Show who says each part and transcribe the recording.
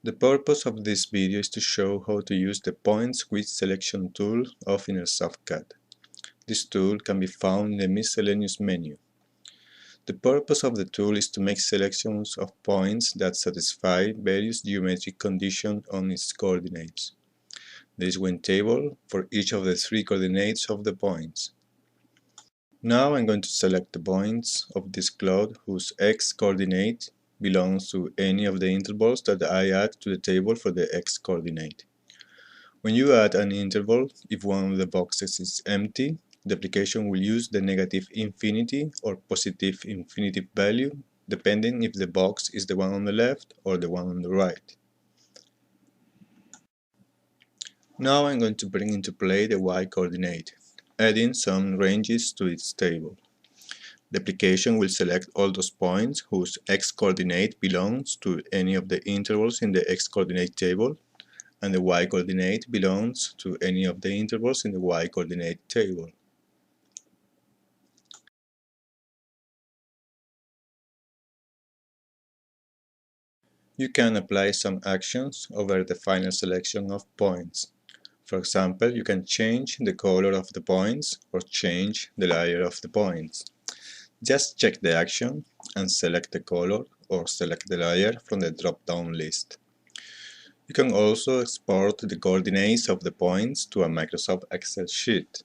Speaker 1: The purpose of this video is to show how to use the Points Width Selection tool of InnerSoft CAD. This tool can be found in the Miscellaneous menu. The purpose of the tool is to make selections of points that satisfy various geometric conditions on its coordinates. There is one table for each of the three coordinates of the points. Now I'm going to select the points of this cloud whose x-coordinate belongs to any of the intervals that I add to the table for the x-coordinate. When you add an interval, if one of the boxes is empty, the application will use the negative infinity or positive infinity value, depending if the box is the one on the left or the one on the right. Now I'm going to bring into play the y-coordinate, adding some ranges to its table. The application will select all those points whose x-coordinate belongs to any of the intervals in the x-coordinate table, and the y-coordinate belongs to any of the intervals in the y-coordinate table. You can apply some actions over the final selection of points. For example, you can change the color of the points or change the layer of the points. Just check the action and select the color or select the layer from the drop-down list. You can also export the coordinates of the points to a Microsoft Excel sheet.